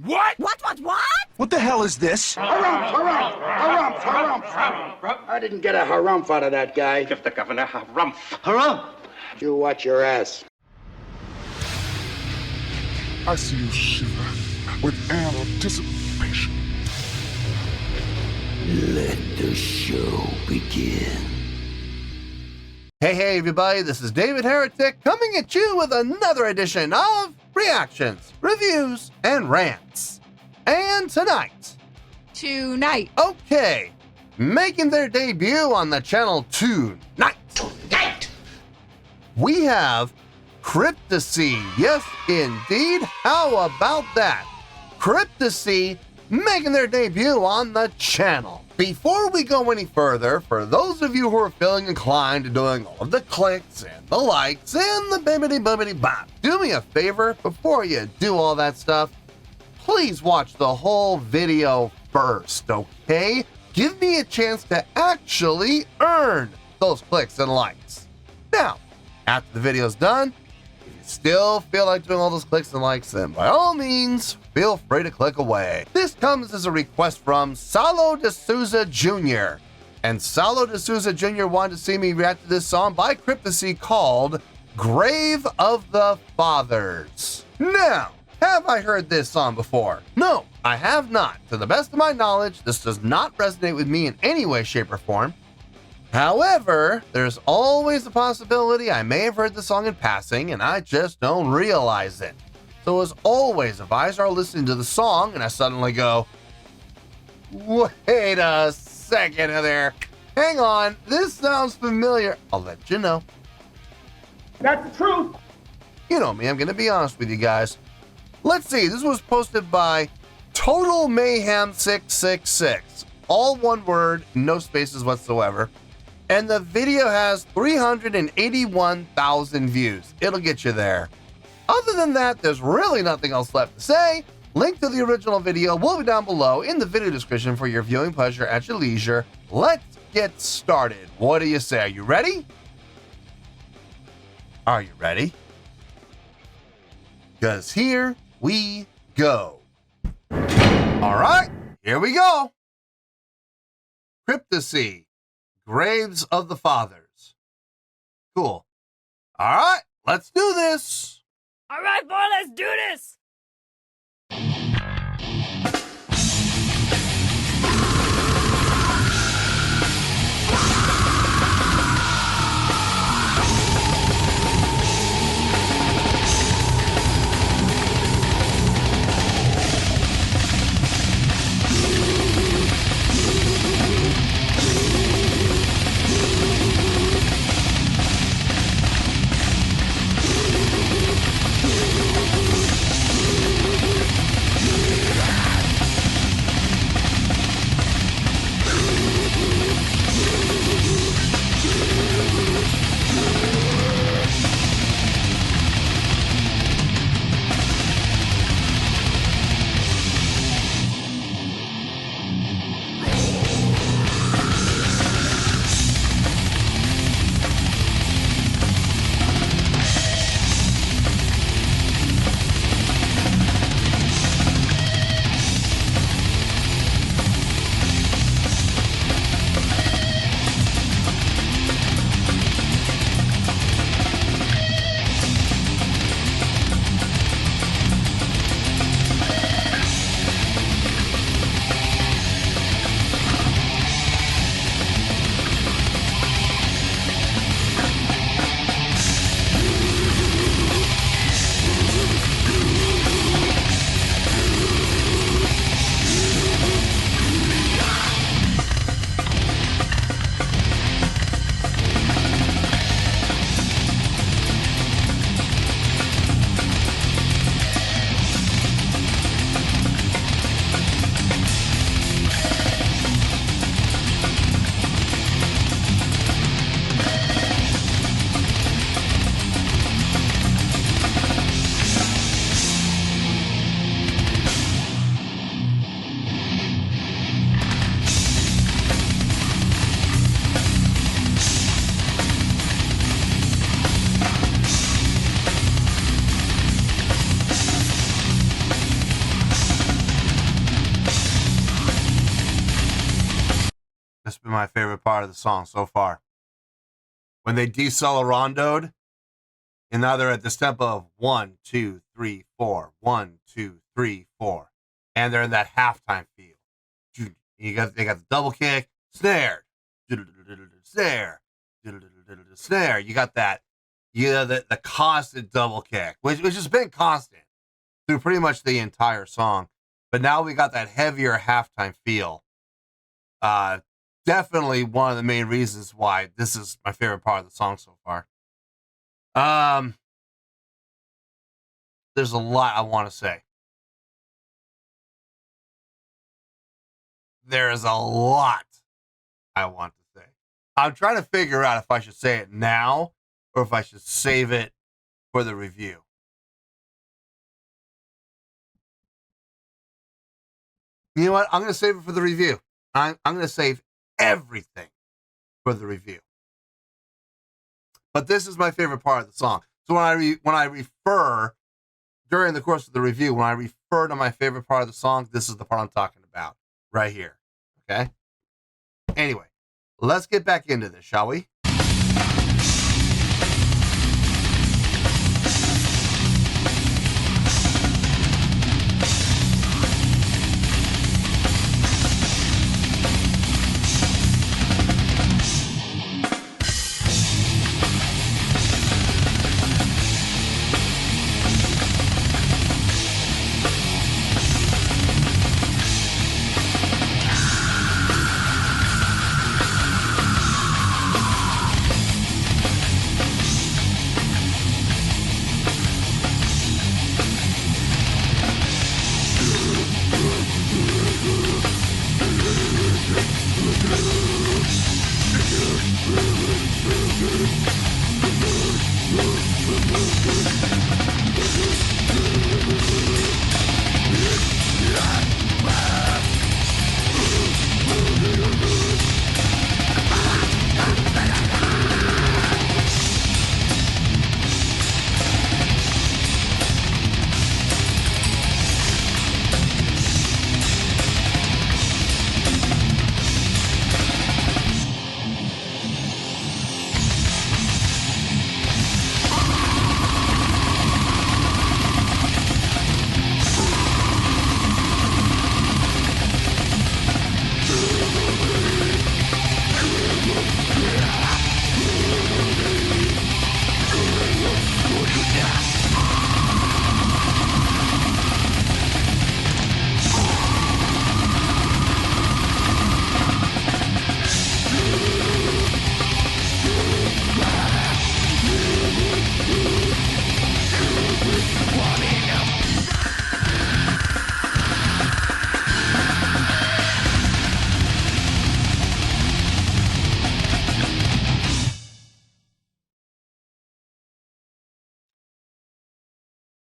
What? What? What the hell is this? Harumph. I didn't get a harumph out of that guy. Give the governor harumph. Harumph! You watch your ass. I see you shiver with anticipation. Let the show begin. Hey everybody, this is David Heretic coming at you with another edition of Reactions, Reviews, and Rants. And tonight, okay, making their debut on the channel tonight, we have Cryptopsy. Yes, indeed. How about that? Cryptopsy making their debut on the channel. Before we go any further, for those of you who are feeling inclined to doing all of the clicks and the likes and the bibbity bop, do me a favor before you do all that stuff. Please watch the whole video first, okay? Give me a chance to actually earn those clicks and likes. Now, after the video's done, if you still feel like doing all those clicks and likes, then by all means, feel free to click away. This comes as a request from Salo de Souza Jr. And Salo de Souza Jr. wanted to see me react to this song by Cryptopsy called Grave of the Fathers. Now, have I heard this song before? No, I have not. To the best of my knowledge, this does not resonate with me in any way, shape, or form. However, there's always a possibility I may have heard the song in passing and I just don't realize it. So as always, if I start listening to the song and I suddenly go, wait a second there, hang on, this sounds familiar, I'll let you know. That's the truth. You know me, I'm going to be honest with you guys. Let's see, this was posted by Total Mayhem 666. All one word, no spaces whatsoever. And the video has 381,000 views. It'll get you there. Other than that, there's really nothing else left to say. Link to the original video will be down below in the video description for your viewing pleasure at your leisure. Let's get started. What do you say? Are you ready? Are you ready? Because here we go. All right, here we go. Cryptopsy, Graves of the Fathers. Cool. All right, let's do this. All right, boy, let's do this. That's been my favorite part of the song so far. When they decelerandoed, and now they're at this tempo of 1, 2, 3, 4, 1, 2, 3, 4, and they're in that halftime feel. They got the double kick, snare, snare, snare. You got that, the constant double kick, which has been constant through pretty much the entire song. But now we got that heavier halftime feel. Definitely one of the main reasons why this is my favorite part of the song so far. There's a lot I want to say. There is a lot I want to say. I'm trying to figure out if I should say it now or if I should save it for the review. You know what? I'm going to save it for the review. I'm going to save everything for the review. But this is my favorite part of the song. So when I refer during the course of the review, when I refer to my favorite part of the song, this is the part I'm talking about right here. Okay? Anyway, let's get back into this, shall we?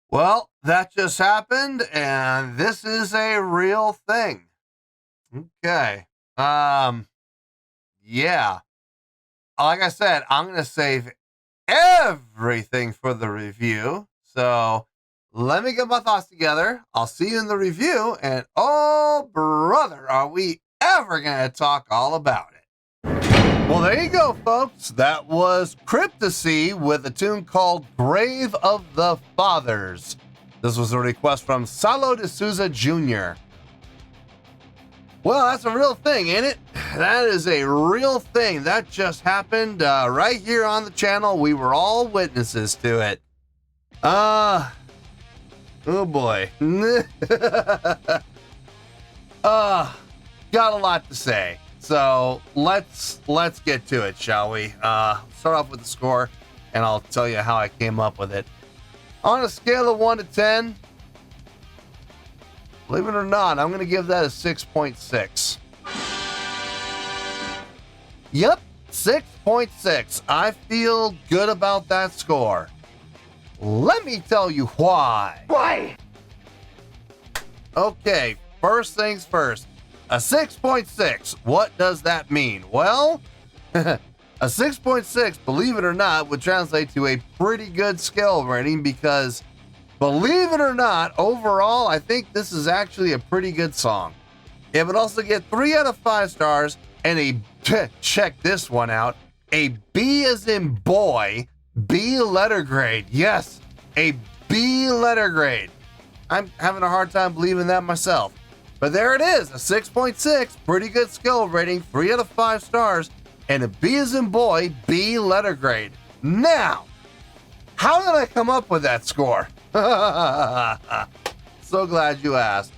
Well, that just happened, and this is a real thing. Okay. Yeah. Like I said, I'm going to save everything for the review. So let me get my thoughts together. I'll see you in the review, and oh, brother, are we ever going to talk all about it. Well, there you go, folks. That was Cryptopsy with a tune called Grave of the Fathers. This was a request from Salo de Souza Jr. Well, that's a real thing, ain't it? That is a real thing. That just happened right here on the channel. We were all witnesses to it. Oh boy. Got a lot to say. So let's get to it, shall we? Start off with the score, and I'll tell you how I came up with it. On a scale of 1 to 10, believe it or not, I'm going to give that a 6.6. Yep, 6.6. I feel good about that score. Let me tell you why. Why? Okay, first things first. A 6.6. What does that mean? Well, a 6.6, believe it or not, would translate to a pretty good skill rating because, believe it or not, overall, I think this is actually a pretty good song. It would also get 3 out of 5 stars and a check this one out. A B as in boy, B letter grade. Yes, a B letter grade. I'm having a hard time believing that myself. But there it is, a 6.6, pretty good skill rating, 3 out of 5 stars, and a B as in boy, B letter grade. Now, how did I come up with that score? So glad you asked.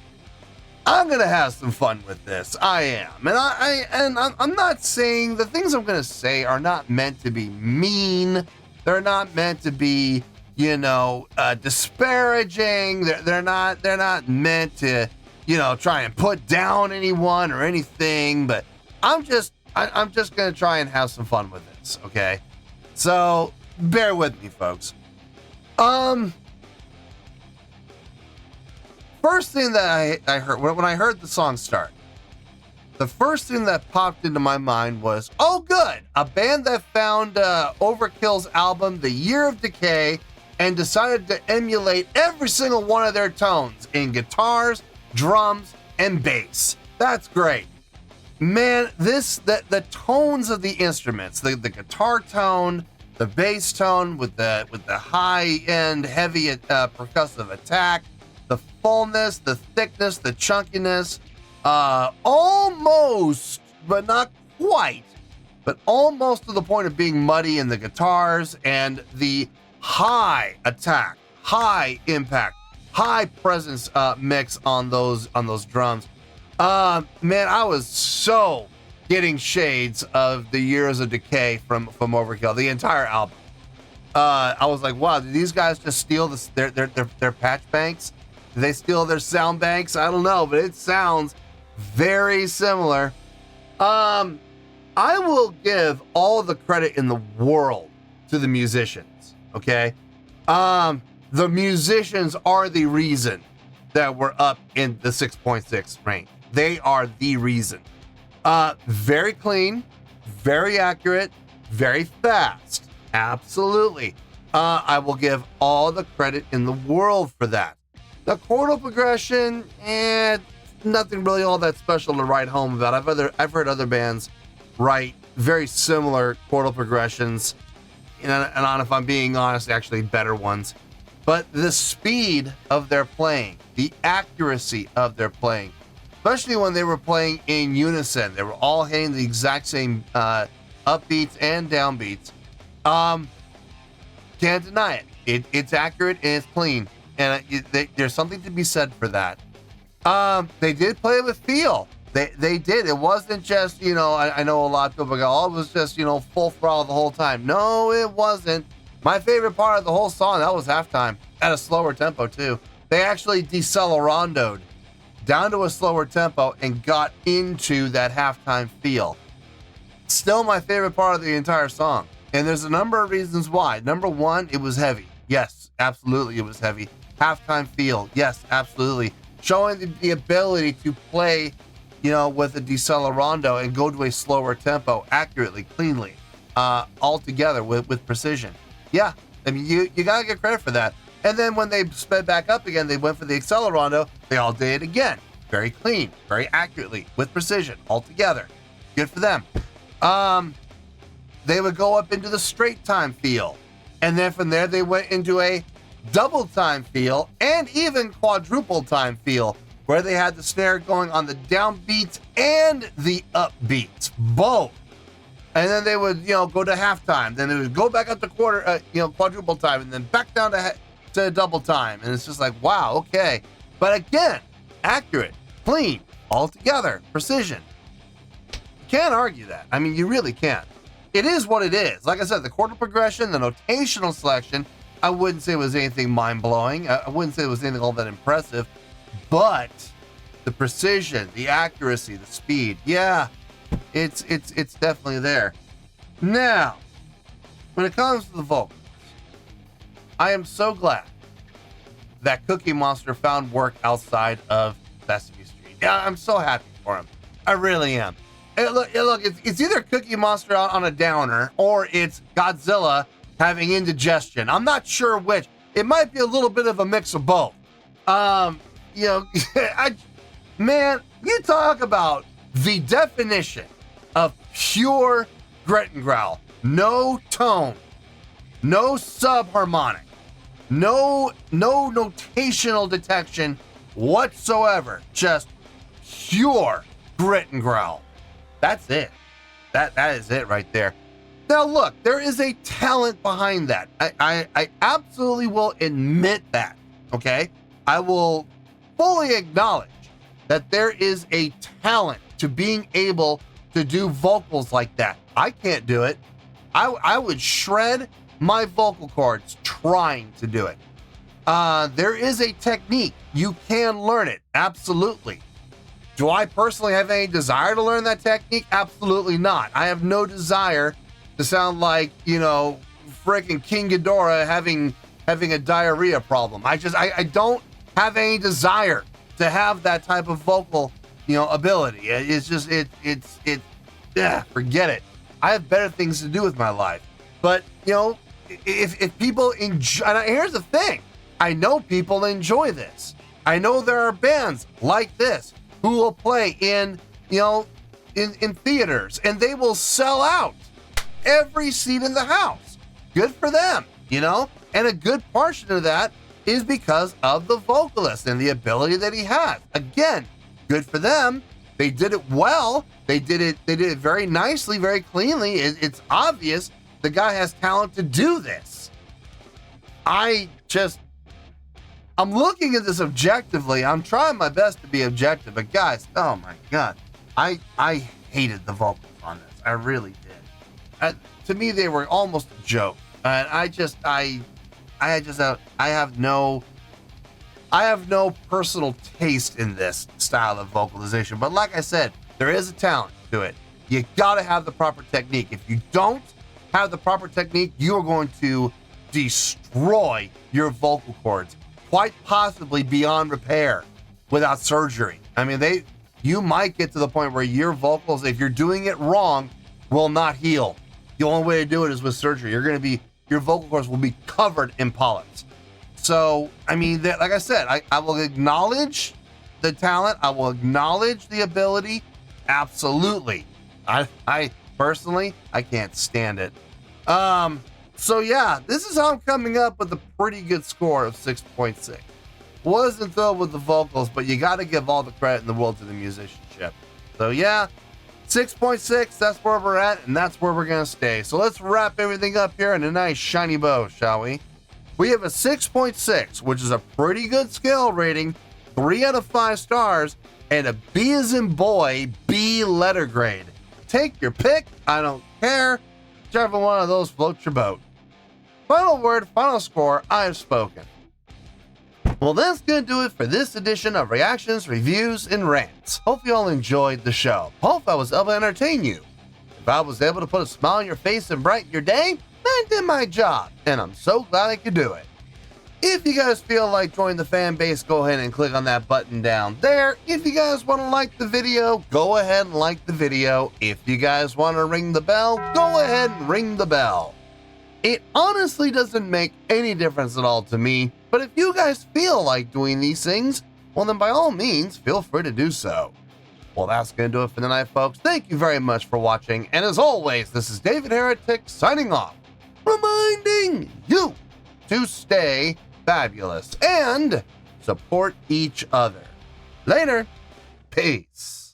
I'm gonna have some fun with this. I am, and I'm not saying the things I'm gonna say are not meant to be mean. They're not meant to be, disparaging. They're not meant to, try and put down anyone or anything. But I'm just gonna try and have some fun with this. Okay, so bear with me, folks. First thing that I heard when I heard the song start, the first thing that popped into my mind was, oh good, a band that found Overkill's album The Year of Decay and decided to emulate every single one of their tones in guitars, drums, and bass. That's great. Man, the tones of the instruments, the guitar tone, the bass tone with the high end heavy percussive attack, the fullness, the thickness, the chunkiness, almost, but not quite, but almost to the point of being muddy in the guitars, and the high attack, high impact, high presence mix on those drums. Man, I was so getting shades of the Years of Decay from Overkill, the entire album. I was like, wow, did these guys just steal their patch banks? Did they steal their sound banks? I don't know, but it sounds very similar. I will give all the credit in the world to the musicians, okay? The musicians are the reason that we're up in the 6.6 range. They are the reason. Very clean, very accurate, very fast. Absolutely. I will give all the credit in the world for that. The chordal progression, nothing really all that special to write home about. I've heard other bands write very similar chordal progressions, and if I'm being honest, actually better ones. But the speed of their playing, the accuracy of their playing, especially when they were playing in unison, they were all hitting the exact same upbeats and downbeats. Can't deny it. It's accurate and it's clean. And there's something to be said for that. They did play with feel. They did. It wasn't just, I know a lot of people go, oh, it was just, full throttle the whole time. No, it wasn't. My favorite part of the whole song, that was halftime, at a slower tempo too. They actually decelerandoed down to a slower tempo and got into that halftime feel. Still my favorite part of the entire song. And there's a number of reasons why. Number one, it was heavy. Yes, absolutely it was heavy. Halftime feel. Yes, absolutely. Showing the ability to play, with a decelerando and go to a slower tempo accurately, cleanly, all together with precision. Yeah, I mean, you gotta get credit for that. And then when they sped back up again, they went for the accelerando. They all did it again. Very clean, very accurately, with precision, all together. Good for them. They would go up into the straight time feel. And then from there, they went into a double time feel and even quadruple time feel, where they had the snare going on the downbeats and the upbeats, both. And then they would, go to halftime. Then they would go back up to quadruple time, and then back down to double time. And it's just like, wow, okay. But again, accurate, clean, all together, precision. You can't argue that. I mean, you really can't. It is what it is. Like I said, the chordal progression, the notational selection, I wouldn't say it was anything mind-blowing. I wouldn't say it was anything all that impressive. But the precision, the accuracy, the speed, yeah, it's definitely there. Now, when it comes to the vocals, I am so glad that Cookie Monster found work outside of Sesame Street. Yeah, I'm so happy for him. I really am. And look, it's either Cookie Monster on a downer, or it's Godzilla having indigestion. I'm not sure which. It might be a little bit of a mix of both. Man, you talk about the definition of pure grit and growl. No tone, no subharmonic, no notational detection whatsoever. Just pure grit and growl. That's it. That is it right there. Now look, there is a talent behind that. I absolutely will admit that, okay? I will fully acknowledge that there is a talent to being able to do vocals like that. I can't do it. I would shred my vocal cords trying to do it. There is a technique. You can learn it, absolutely. Do I personally have any desire to learn that technique? Absolutely not. I have no desire to sound like, frickin' King Ghidorah having a diarrhea problem. I don't have any desire to have that type of vocal, ability. It's just, forget it. I have better things to do with my life. But, if people enjoy, and here's the thing, I know people enjoy this. I know there are bands like this who will play in theaters, and they will sell out every seat in the house. Good for them, and a good portion of that is because of the vocalist and the ability that he has. Again, good for them. They did it well. They did it very nicely, very cleanly. It's obvious the guy has talent to do this. I'm looking at this objectively. I'm trying my best to be objective, but guys, oh my God, I hated the vocals on this. I really did. To me, they were almost a joke. And I have no personal taste in this style of vocalization. But like I said, there is a talent to it. You gotta have the proper technique. If you don't have the proper technique, you are going to destroy your vocal cords, quite possibly beyond repair without surgery. I mean, you might get to the point where your vocals, if you're doing it wrong, will not heal. The only way to do it is with surgery. Your vocal cords will be covered in polyps. So, I mean, like I said, I will acknowledge the talent. I will acknowledge the ability. Absolutely. I personally, I can't stand it. So yeah, this is how I'm coming up with a pretty good score of 6.6. Wasn't thrilled with the vocals, but you got to give all the credit in the world to the musicianship. So yeah, 6.6, that's where we're at, and that's where we're going to stay. So let's wrap everything up here in a nice shiny bow, shall we? We have a 6.6, which is a pretty good scale rating, 3 out of 5 stars, and a B as in boy, B letter grade. Take your pick, I don't care, whichever one of those floats your boat. Final word, final score, I have spoken. Well, that's going to do it for this edition of Reactions, Reviews, and Rants. Hope you all enjoyed the show. Hope I was able to entertain you. If I was able to put a smile on your face and brighten your day, I did my job, and I'm so glad I could do it. If you guys feel like joining the fan base, go ahead and click on that button down there. If you guys want to like the video, go ahead and like the video. If you guys want to ring the bell, go ahead and ring the bell. It honestly doesn't make any difference at all to me, but if you guys feel like doing these things, well then by all means, feel free to do so. Well, that's going to do it for the night, folks. Thank you very much for watching, and as always, this is David Heretic signing off, reminding you to stay fabulous and support each other. Later. Peace.